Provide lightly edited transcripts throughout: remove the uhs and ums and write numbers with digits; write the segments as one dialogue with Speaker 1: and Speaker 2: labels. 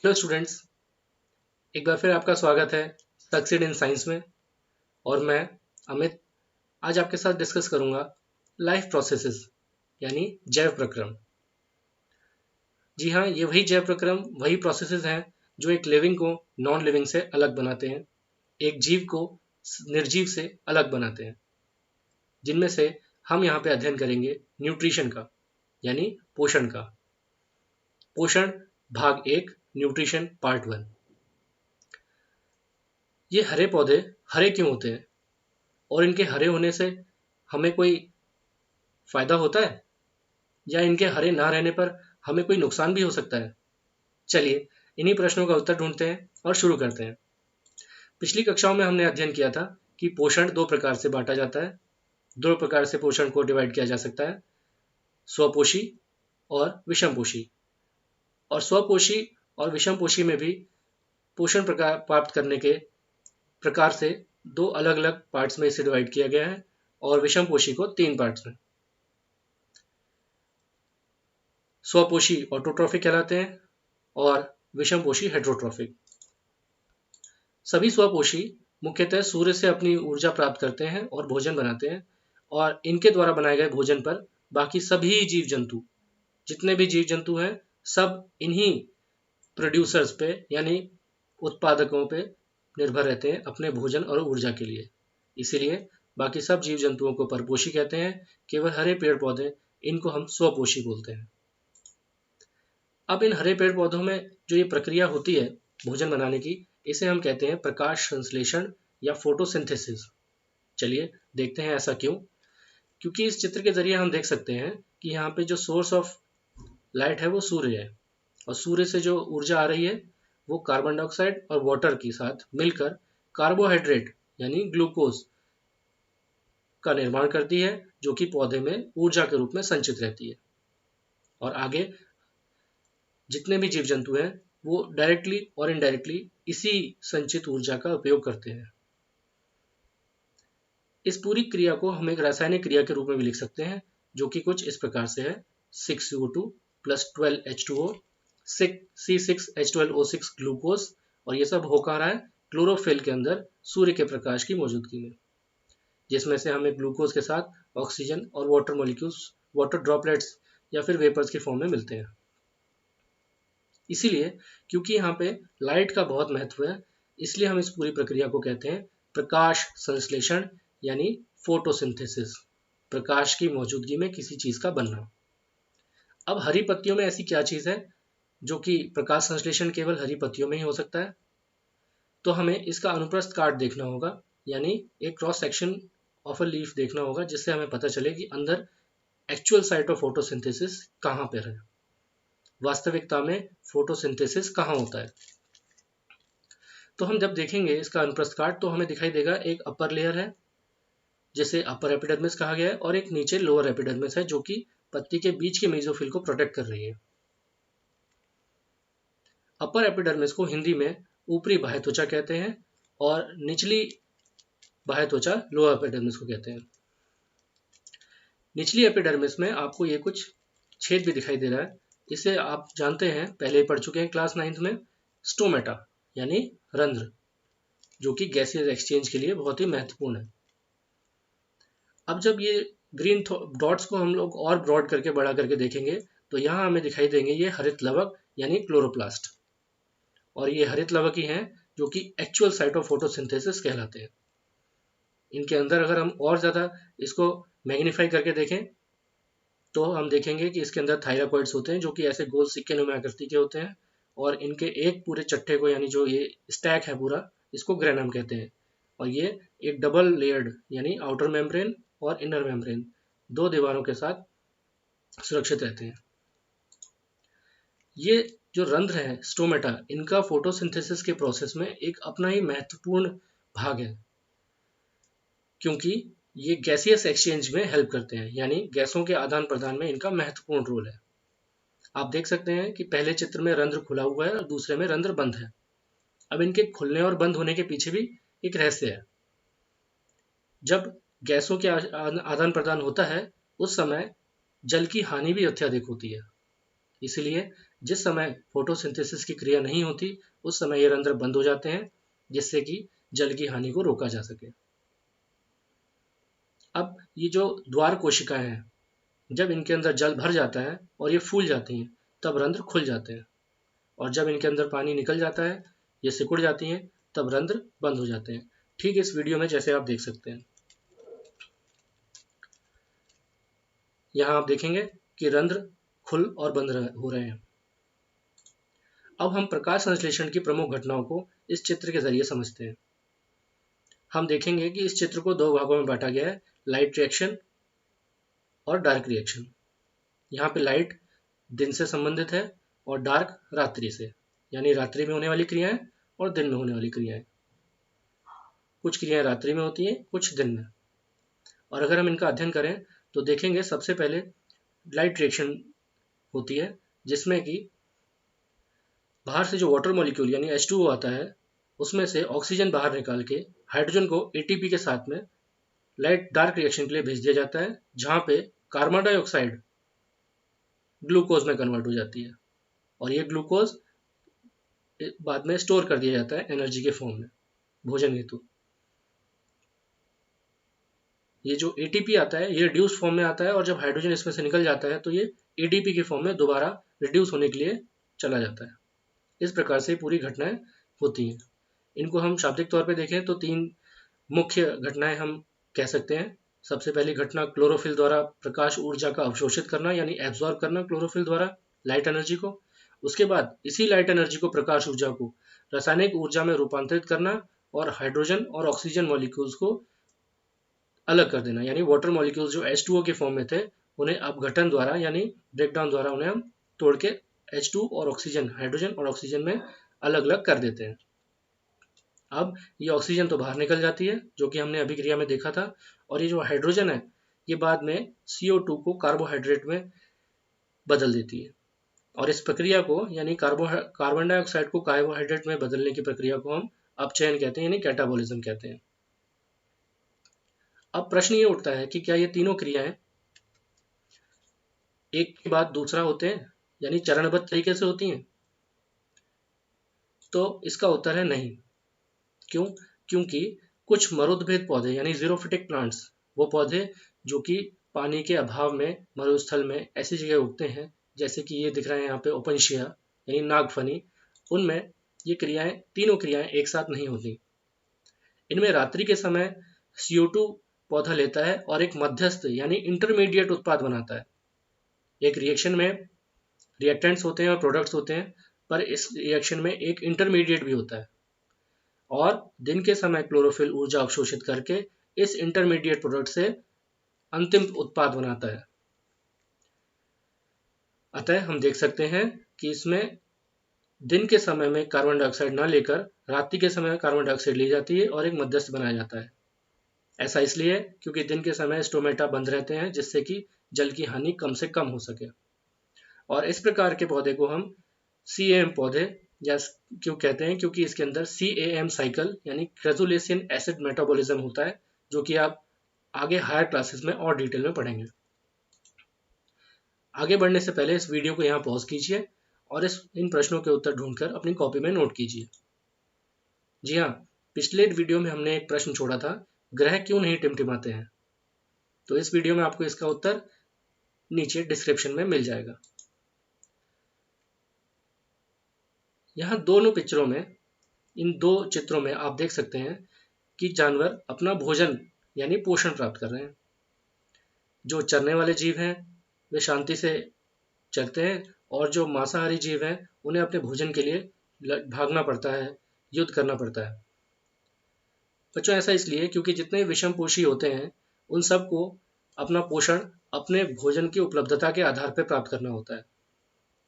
Speaker 1: Hello students, एक बार फिर आपका स्वागत है सक्सीड इन साइंस में। और मैं अमित आज आपके साथ डिस्कस करूंगा लाइफ प्रोसेसेस यानी जैव प्रक्रम। जी हाँ, ये वही जैव प्रक्रम, वही प्रोसेसेस हैं जो एक लिविंग को नॉन लिविंग से अलग बनाते हैं, एक जीव को निर्जीव से अलग बनाते हैं, जिनमें से हम यहाँ पे अध्ययन करेंगे न्यूट्रिशन का यानी पोषण का। पोषण भाग 1, न्यूट्रिशन पार्ट 1। ये हरे पौधे हरे क्यों होते हैं और इनके हरे होने से हमें कोई फायदा होता है या इनके हरे ना रहने पर हमें कोई नुकसान भी हो सकता है? चलिए इन्हीं प्रश्नों का उत्तर ढूंढते हैं और शुरू करते हैं। पिछली कक्षाओं में हमने अध्ययन किया था कि पोषण दो प्रकार से बांटा जाता है। दो प्रकार से पोषण को डिवाइड किया जा सकता है, स्वपोषी और विषमपोषी। और स्वपोषी और विषमपोषी में भी पोषण प्रकार प्राप्त करने के प्रकार से दो अलग अलग पार्ट्स में इसे डिवाइड किया गया है और विषमपोषी को 3 पार्ट्स में। स्वपोषी ऑटोट्रॉफिक कहलाते हैं और विषमपोषी हेटेरोट्रॉफिक। सभी स्वपोषी मुख्यतः सूर्य से अपनी ऊर्जा प्राप्त करते हैं और भोजन बनाते हैं, और इनके द्वारा बनाए गए भोजन पर बाकी सभी जीव जंतु, जितने भी जीव जंतु हैं, सब इन्हीं प्रोड्यूसर्स पे यानी उत्पादकों पे निर्भर रहते हैं अपने भोजन और ऊर्जा के लिए। इसीलिए बाकी सब जीव जंतुओं को परपोषी कहते हैं, केवल हरे पेड़ पौधे, इनको हम स्वपोषी बोलते हैं। अब इन हरे पेड़ पौधों में जो ये प्रक्रिया होती है भोजन बनाने की, इसे हम कहते हैं प्रकाश संश्लेषण या फोटोसिंथेसिस। चलिए देखते हैं ऐसा क्यों। क्योंकि इस चित्र के जरिए हम देख सकते हैं कि यहाँ पे जो सोर्स ऑफ लाइट है वो सूर्य है, और सूर्य से जो ऊर्जा आ रही है वो कार्बन डाइऑक्साइड और वाटर के साथ मिलकर कार्बोहाइड्रेट यानी ग्लूकोज का निर्माण करती है, जो कि पौधे में ऊर्जा के रूप में संचित रहती है। और आगे जितने भी जीव जंतु हैं वो डायरेक्टली और इनडायरेक्टली इसी संचित ऊर्जा का उपयोग करते हैं। इस पूरी क्रिया को हम एक रासायनिक क्रिया के रूप में भी लिख सकते हैं, जो कि कुछ इस प्रकार से है: 6CO2 + 12H2O, C6H12O6 ग्लूकोज। और ये सब हो कहाँ रहा है? क्लोरोफिल के अंदर सूर्य के प्रकाश की मौजूदगी में, जिसमें से हमें ग्लूकोज के साथ ऑक्सीजन और वाटर मॉलिक्यूल्स, वाटर ड्रॉपलेट्स या फिर वेपर्स के फॉर्म में मिलते हैं। इसीलिए क्योंकि यहाँ पे लाइट का बहुत महत्व है, इसलिए हम इस पूरी प्रक्रिया को कहते हैं प्रकाश संश्लेषण यानी फोटोसिंथेसिस, प्रकाश की मौजूदगी में किसी चीज का बनना। अब हरी पत्तियों में ऐसी क्या चीज है जो कि प्रकाश संश्लेषण केवल हरी पत्तियों में ही हो सकता है? तो हमें इसका अनुप्रस्थ काट देखना होगा, यानी एक cross section of a leaf देखना होगा, जिससे हमें पता चले कि अंदर एक्चुअल साइट ऑफ फोटोसिंथेसिस कहाँ पर है, वास्तविकता में फोटोसिंथेसिस कहाँ होता है। तो हम जब देखेंगे इसका अनुप्रस्थ काट तो हमें दिखाई देगा एक अपर लेयर है जिसे अपर एपिडर्मिस कहा गया है, और एक नीचे लोअर एपिडर्मिस है जो कि पत्ती के बीच के मेसोफिल को प्रोटेक्ट कर रही है। अपर एपिडर्मिस को हिंदी में ऊपरी बाह्य त्वचा कहते हैं और निचली बाह्य त्वचा लोअर एपिडर्मिस को कहते हैं। निचली एपिडर्मिस में आपको ये कुछ छेद भी दिखाई दे रहा है, इसे आप जानते हैं, पहले ही पढ़ चुके हैं क्लास 9th में, स्टोमेटा यानी रंध्र, जो कि गैसियस एक्सचेंज के लिए बहुत ही महत्वपूर्ण है। अब जब ये ग्रीन डॉट्स को हम लोग और ब्रॉड करके बड़ा करके देखेंगे तो यहाँ हमें दिखाई देंगे ये हरित लवक यानी क्लोरोप्लास्ट, और ये हरित लवक ही हैं जो कि एक्चुअल साइट ऑफ फोटोसिंथेसिस कहलाते हैं। इनके अंदर अगर हम और ज़्यादा इसको मैग्नीफाई करके देखें तो हम देखेंगे कि इसके अंदर थायराकॉइड्स होते हैं, जो कि ऐसे गोल सिक्के नुमा आकृति के होते हैं, और इनके एक पूरे चट्टे को, यानी जो ये स्टैक है पूरा, इसको ग्रेनम कहते हैं। और ये एक डबल लेयर्ड यानी आउटर मेम्ब्रेन और इनर मेम्ब्रेन, दो दीवारों के साथ सुरक्षित रहते हैं। ये जो रंध्र है स्टोमेटा, इनका फोटोसिंथेसिस के प्रोसेस में एक अपना ही महत्वपूर्ण भाग है, क्योंकि ये गैसियस एक्सचेंज में हेल्प करते हैं, यानी गैसों के आदान प्रदान में इनका महत्वपूर्ण रोल है। आप देख सकते हैं कि पहले चित्र में रंध्र खुला हुआ है और दूसरे में रंध्र बंद है। अब इनके खुलने और बंद होने के पीछे भी एक रहस्य है। जब गैसों के आदान प्रदान होता है उस समय जल की हानि भी अत्यधिक होती है, इसलिए जिस समय फोटोसिंथेसिस की क्रिया नहीं होती उस समय ये रंध्र बंद हो जाते हैं, जिससे कि जल की हानि को रोका जा सके। अब ये जो द्वार कोशिकाएं हैं, जब इनके अंदर जल भर जाता है और ये फूल जाती हैं, तब रंध्र खुल जाते हैं, और जब इनके अंदर पानी निकल जाता है, ये सिकुड़ जाती हैं, तब रंध्र बंद हो जाते हैं। ठीक इस वीडियो में जैसे आप देख सकते हैं, यहाँ आप देखेंगे कि रंध्र खुल और बंद हो रहे हैं। अब हम प्रकाश संश्लेषण की प्रमुख घटनाओं को इस चित्र के जरिए समझते हैं। हम देखेंगे कि इस चित्र को दो भागों में बांटा गया है, लाइट रिएक्शन और डार्क रिएक्शन। यहाँ पे लाइट दिन से संबंधित है और डार्क रात्रि से, यानी रात्रि में होने वाली क्रियाएं और दिन में होने वाली क्रियाएं। कुछ क्रियाएं रात्रि में होती हैं, कुछ दिन में। और अगर हम इनका अध्ययन करें तो देखेंगे सबसे पहले लाइट रिएक्शन होती है, जिसमें कि बाहर से जो वाटर मॉलिक्यूल यानी H2O आता है, उसमें से ऑक्सीजन बाहर निकाल के हाइड्रोजन को ATP के साथ में लाइट डार्क रिएक्शन के लिए भेज दिया जाता है, जहां पे कार्बन डाइऑक्साइड ग्लूकोज में कन्वर्ट हो जाती है, और ये ग्लूकोज बाद में स्टोर कर दिया जाता है एनर्जी के फॉर्म में भोजन हेतु। ये जो ATP आता है ये रिड्यूस फॉर्म में आता है, और जब हाइड्रोजन इसमें से निकल जाता है तो ये ADP के फॉर्म में दोबारा रिड्यूस होने के लिए चला जाता है। इस प्रकार से पूरी घटनाएं होती हैं। इनको हम शाब्दिक तौर पे देखें तो तीन मुख्य घटनाएं हम कह सकते हैं। सबसे पहली घटना क्लोरोफिल द्वारा प्रकाश ऊर्जा का अवशोषित करना, यानी एब्जॉर्ब करना क्लोरोफिल द्वारा लाइट एनर्जी को। उसके बाद इसी लाइट एनर्जी को, प्रकाश ऊर्जा को, रासायनिक ऊर्जा में रूपांतरित करना और हाइड्रोजन और ऑक्सीजन मॉलिक्यूल्स को अलग कर देना, यानी वाटर मॉलिक्यूल्स जो H2O के फॉर्म में थे उन्हें अपघटन द्वारा यानी ब्रेकडाउन द्वारा उन्हें हम तोड़ के H2 और ऑक्सीजन, हाइड्रोजन और ऑक्सीजन में अलग अलग कर देते हैं। अब ये ऑक्सीजन तो बाहर निकल जाती है, जो कि हमने अभिक्रिया में देखा था, और ये जो हाइड्रोजन है ये बाद में CO2 को कार्बोहाइड्रेट में बदल देती है, और इस प्रक्रिया को यानी कार्बन डाइऑक्साइड को कार्बोहाइड्रेट में बदलने की प्रक्रिया को हम अपचयन कहते हैं, यानी कैटाबॉलिज्म कहते हैं। अब प्रश्न ये उठता है कि क्या ये तीनों क्रियाएं एक के बाद दूसरा होते हैं, यानी चरणबद्ध तरीके से होती हैं? तो इसका उत्तर है नहीं। क्यों? क्योंकि कुछ मरुद्भेद पौधे यानी जीरोफिटिक प्लांट्स, वो पौधे जो कि पानी के अभाव में मरुस्थल में ऐसी जगह उगते हैं, जैसे कि ये दिख रहे हैं यहाँ पे ओपनशिया यानी नागफनी, उनमें ये क्रियाएं, तीनों क्रियाएं एक साथ नहीं होती। इनमें रात्रि के समय CO2 पौधा लेता है और एक मध्यस्थ यानी इंटरमीडिएट उत्पाद बनाता है। एक रिएक्शन में रिएक्टेंट्स होते हैं और प्रोडक्ट्स होते हैं, पर इस रिएक्शन में एक इंटरमीडिएट भी होता है, और दिन के समय क्लोरोफिल ऊर्जा अवशोषित करके इस इंटरमीडिएट प्रोडक्ट से अंतिम उत्पाद बनाता है। अतः हम देख सकते हैं कि इसमें दिन के समय में कार्बन डाइऑक्साइड न लेकर रात्रि के समय कार्बन डाइऑक्साइड ली जाती है और एक मध्यस्थ बनाया जाता है। ऐसा इसलिए क्योंकि दिन के समय स्टोमेटा बंद रहते हैं, जिससे कि जल की हानि कम से कम हो सके। और इस प्रकार के पौधे को हम CAM पौधे या क्यों कहते हैं, क्योंकि इसके अंदर CAM साइकिल यानी क्रेजुलेशियन एसिड मेटाबॉलिज्म होता है, जो कि आप आगे हायर क्लासेस में और डिटेल में पढ़ेंगे। आगे बढ़ने से पहले इस वीडियो को यहाँ पॉज कीजिए और इन प्रश्नों के उत्तर ढूंढकर अपनी कॉपी में नोट कीजिए। जी हाँ, पिछले वीडियो में हमने एक प्रश्न छोड़ा था, ग्रह क्यों नहीं टिमटिमाते हैं? तो इस वीडियो में आपको इसका उत्तर नीचे डिस्क्रिप्शन में मिल जाएगा। यहाँ दोनों पिक्चरों में, इन दो चित्रों में आप देख सकते हैं कि जानवर अपना भोजन यानी पोषण प्राप्त कर रहे हैं। जो चरने वाले जीव हैं वे शांति से चलते हैं, और जो मांसाहारी जीव हैं उन्हें अपने भोजन के लिए भागना पड़ता है, युद्ध करना पड़ता है। बच्चों, ऐसा इसलिए क्योंकि जितने विषमपोषी होते हैं उन सबको अपना पोषण अपने भोजन की उपलब्धता के आधार पर प्राप्त करना होता है।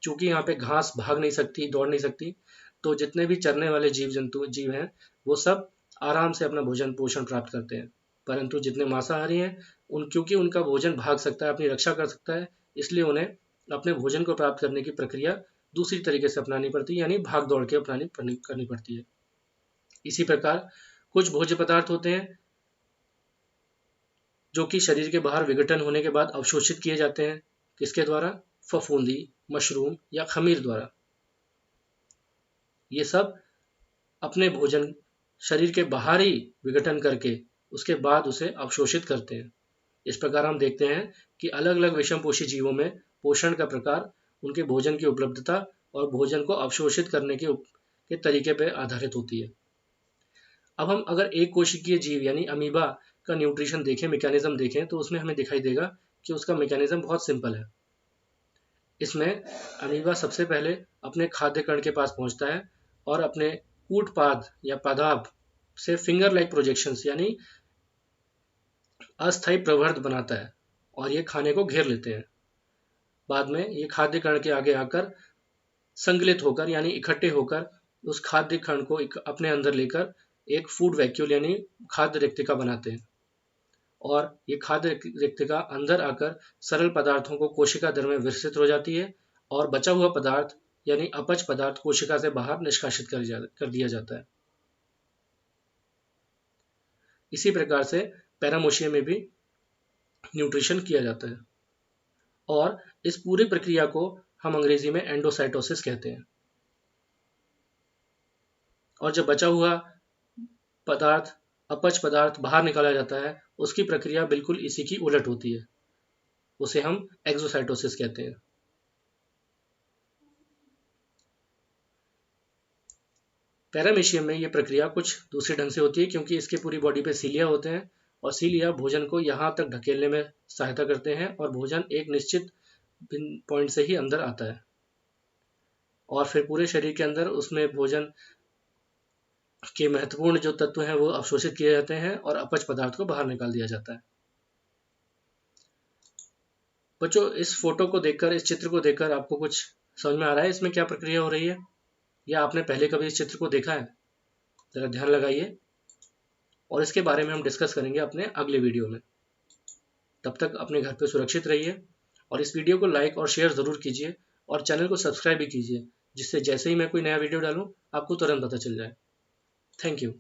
Speaker 1: चूंकि यहाँ पे घास भाग नहीं सकती, दौड़ नहीं सकती, तो जितने भी चरने वाले जीव हैं वो सब आराम से अपना भोजन पोषण प्राप्त करते हैं। परंतु जितने मांसाहारी हैं क्योंकि उनका भोजन भाग सकता है, अपनी रक्षा कर सकता है, इसलिए उन्हें अपने भोजन को प्राप्त करने की प्रक्रिया दूसरी तरीके से अपनानी पड़ती है, यानी भाग दौड़ के करनी पड़ती है। इसी प्रकार कुछ भोज्य पदार्थ होते हैं जो कि शरीर के बाहर विघटन होने के बाद अवशोषित किए जाते हैं। किसके द्वारा? फफूंदी, मशरूम या खमीर द्वारा। ये सब अपने भोजन शरीर के बाहर ही विघटन करके उसके बाद उसे अवशोषित करते हैं। इस प्रकार हम देखते हैं कि अलग अलग विषमपोषी जीवों में पोषण का प्रकार उनके भोजन की उपलब्धता और भोजन को अवशोषित करने के तरीके पर आधारित होती है। अब हम अगर एक कोशिकीय जीव यानी अमीबा का न्यूट्रिशन देखें, मैकेनिज्म देखें, तो उसमें हमें दिखाई देगा कि उसका मैकेनिज्म बहुत सिंपल है। इसमें अमीबा सबसे पहले अपने खाद्य कण के पास पहुंचता है और अपने कूटपाद या पादाप से फिंगर लाइक प्रोजेक्शंस यानी अस्थायी प्रवर्ध बनाता है और ये खाने को घेर लेते हैं। बाद में ये खाद्य कण के आगे आकर संगलित होकर यानी इकट्ठे होकर उस खाद्य कण को अपने अंदर लेकर एक फूड वैक्यूल यानी खाद्य रिक्तिका बनाते हैं और ये खाद्य रिक्तिका अंदर आकर सरल पदार्थों को कोशिका दर में विकसित हो जाती है और बचा हुआ पदार्थ यानी अपच पदार्थ कोशिका से बाहर निष्कासित कर दिया जाता है। इसी प्रकार से पैरामोशिया में भी न्यूट्रिशन किया जाता है और इस पूरी प्रक्रिया को हम अंग्रेजी में एंडोसाइटोसिस कहते हैं। और जब बचा हुआ पदार्थ अपच पदार्थ बाहर निकाला जाता है उसकी प्रक्रिया बिल्कुल इसी की उलट होती है, उसे हम एक्सोसाइटोसिस कहते हैं। पैरामीशियम में ये प्रक्रिया कुछ दूसरे ढंग से होती है क्योंकि इसके पूरी बॉडी पे सीलिया होते हैं और सीलिया भोजन को यहाँ तक ढकेलने में सहायता करते हैं और भोजन एक निश्चित पॉइंट से ही अंदर आता है और फिर पूरे शरीर के अंदर उसमें भोजन के महत्वपूर्ण जो तत्व हैं वो अवशोषित किए जाते हैं और अपच पदार्थ को बाहर निकाल दिया जाता है। बच्चों, इस फोटो को देखकर, इस चित्र को देखकर आपको कुछ समझ में आ रहा है इसमें क्या प्रक्रिया हो रही है, या आपने पहले कभी इस चित्र को देखा है? जरा ध्यान लगाइए और इसके बारे में हम डिस्कस करेंगे अपने अगले वीडियो में। तब तक अपने घर पे सुरक्षित रहिए और इस वीडियो को लाइक और शेयर ज़रूर कीजिए और चैनल को सब्सक्राइब भी कीजिए, जिससे जैसे ही मैं कोई नया वीडियो डालूँ आपको तुरंत पता चल जाए। Thank you.